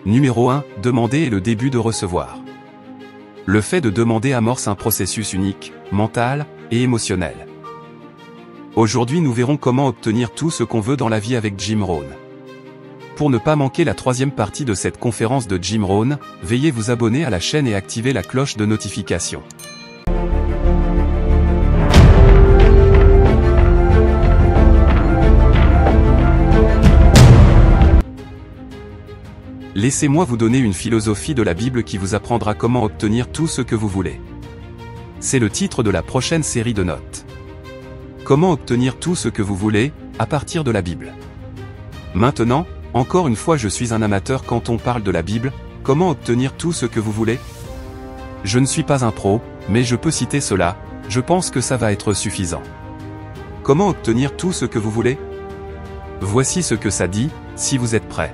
Numéro 1, demander est le début de recevoir. Le fait de demander amorce un processus unique, mental et émotionnel. Aujourd'hui nous verrons comment obtenir tout ce qu'on veut dans la vie avec Jim Rohn. Pour ne pas manquer la troisième partie de cette conférence de Jim Rohn, veuillez vous abonner à la chaîne et activer la cloche de notification. Laissez-moi vous donner une philosophie de la Bible qui vous apprendra comment obtenir tout ce que vous voulez. C'est le titre de la prochaine série de notes. Comment obtenir tout ce que vous voulez, à partir de la Bible. Maintenant, encore une fois je suis un amateur quand on parle de la Bible, comment obtenir tout ce que vous voulez? Je ne suis pas un pro, mais je peux citer cela, je pense que ça va être suffisant. Comment obtenir tout ce que vous voulez? Voici ce que ça dit, si vous êtes prêts.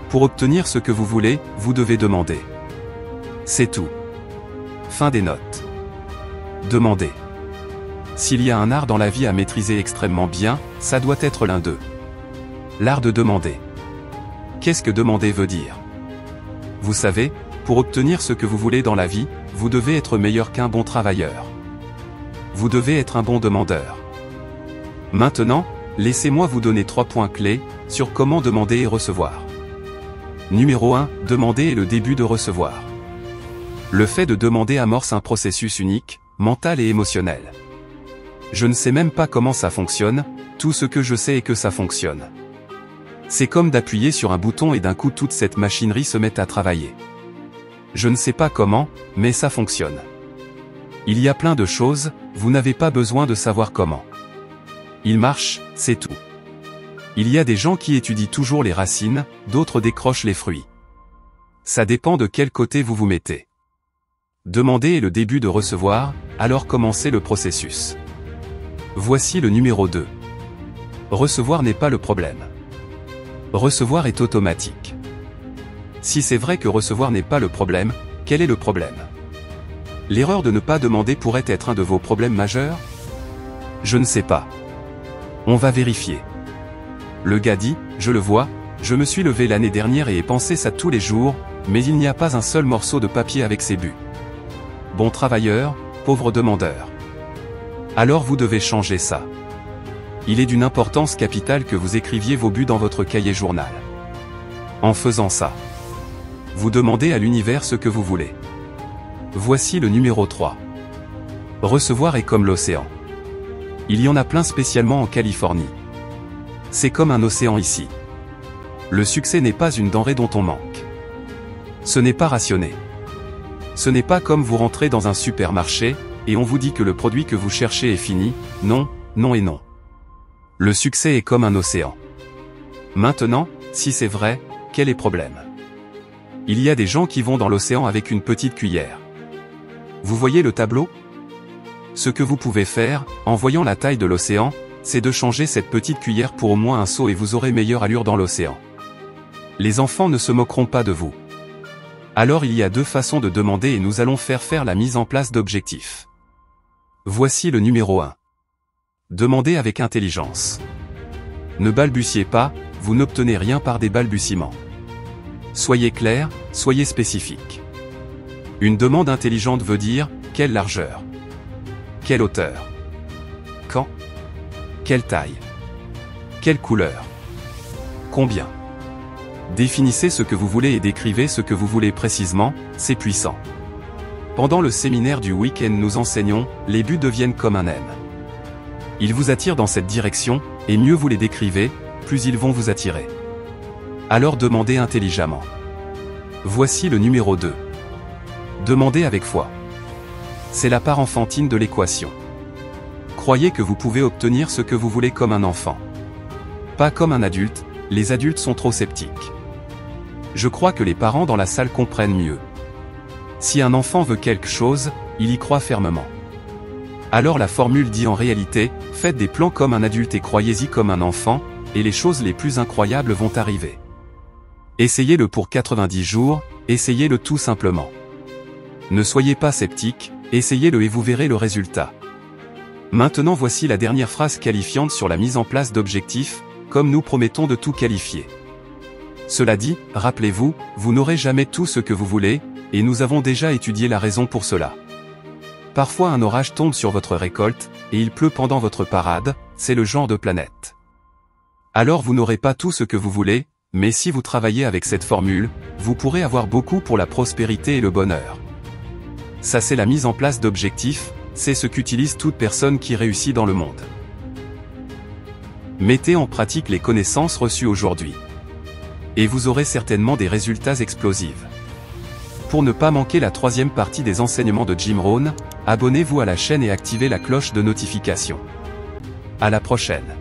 Pour obtenir ce que vous voulez, vous devez demander. C'est tout. Fin des notes. Demandez. S'il y a un art dans la vie à maîtriser extrêmement bien, ça doit être l'un d'eux. L'art de demander. Qu'est-ce que demander veut dire? Vous savez, pour obtenir ce que vous voulez dans la vie, vous devez être meilleur qu'un bon travailleur. Vous devez être un bon demandeur. Maintenant, laissez-moi vous donner 3 points clés sur comment demander et recevoir. Numéro 1, demander est le début de recevoir. Le fait de demander amorce un processus unique, mental et émotionnel. Je ne sais même pas comment ça fonctionne, tout ce que je sais est que ça fonctionne. C'est comme d'appuyer sur un bouton et d'un coup toute cette machinerie se met à travailler. Je ne sais pas comment, mais ça fonctionne. Il y a plein de choses, vous n'avez pas besoin de savoir comment. Il marche, c'est tout. Il y a des gens qui étudient toujours les racines, d'autres décrochent les fruits. Ça dépend de quel côté vous vous mettez. Demander est le début de recevoir, alors commencez le processus. Voici le numéro 2. Recevoir n'est pas le problème. Recevoir est automatique. Si c'est vrai que recevoir n'est pas le problème, quel est le problème? L'erreur de ne pas demander pourrait être un de vos problèmes majeurs? Je ne sais pas. On va vérifier. Le gars dit, je le vois, je me suis levé l'année dernière et ai pensé ça tous les jours, mais il n'y a pas un seul morceau de papier avec ses buts. Bon travailleur, pauvre demandeur. Alors vous devez changer ça. Il est d'une importance capitale que vous écriviez vos buts dans votre cahier journal. En faisant ça, vous demandez à l'univers ce que vous voulez. Voici le numéro 3. Recevoir est comme l'océan. Il y en a plein spécialement en Californie. C'est comme un océan ici. Le succès n'est pas une denrée dont on manque. Ce n'est pas rationné. Ce n'est pas comme vous rentrez dans un supermarché, et on vous dit que le produit que vous cherchez est fini, non, non et non. Le succès est comme un océan. Maintenant, si c'est vrai, quel est le problème? Il y a des gens qui vont dans l'océan avec une petite cuillère. Vous voyez le tableau? Ce que vous pouvez faire, en voyant la taille de l'océan, c'est de changer cette petite cuillère pour au moins un seau et vous aurez meilleure allure dans l'océan. Les enfants ne se moqueront pas de vous. Alors il y a 2 façons de demander et nous allons faire la mise en place d'objectifs. Voici le numéro 1. Demandez avec intelligence. Ne balbutiez pas, vous n'obtenez rien par des balbutiements. Soyez clair, soyez spécifique. Une demande intelligente veut dire, quelle largeur? Quelle hauteur? Quand? Quelle taille? Quelle couleur? Combien? Définissez ce que vous voulez et décrivez ce que vous voulez précisément, c'est puissant. Pendant le séminaire du week-end nous enseignons, les buts deviennent comme un M. Ils vous attirent dans cette direction, et mieux vous les décrivez, plus ils vont vous attirer. Alors demandez intelligemment. Voici le numéro 2. Demandez avec foi. C'est la part enfantine de l'équation. Croyez que vous pouvez obtenir ce que vous voulez comme un enfant. Pas comme un adulte, les adultes sont trop sceptiques. Je crois que les parents dans la salle comprennent mieux. Si un enfant veut quelque chose, il y croit fermement. Alors la formule dit en réalité, faites des plans comme un adulte et croyez-y comme un enfant, et les choses les plus incroyables vont arriver. Essayez-le pour 90 jours, essayez-le tout simplement. Ne soyez pas sceptique, essayez-le et vous verrez le résultat. Maintenant voici la dernière phrase qualifiante sur la mise en place d'objectifs, comme nous promettons de tout qualifier. Cela dit, rappelez-vous, vous n'aurez jamais tout ce que vous voulez, et nous avons déjà étudié la raison pour cela. Parfois un orage tombe sur votre récolte, et il pleut pendant votre parade, c'est le genre de planète. Alors vous n'aurez pas tout ce que vous voulez, mais si vous travaillez avec cette formule, vous pourrez avoir beaucoup pour la prospérité et le bonheur. Ça c'est la mise en place d'objectifs, c'est ce qu'utilise toute personne qui réussit dans le monde. Mettez en pratique les connaissances reçues aujourd'hui. Et vous aurez certainement des résultats explosifs. Pour ne pas manquer la troisième partie des enseignements de Jim Rohn, abonnez-vous à la chaîne et activez la cloche de notification. À la prochaine.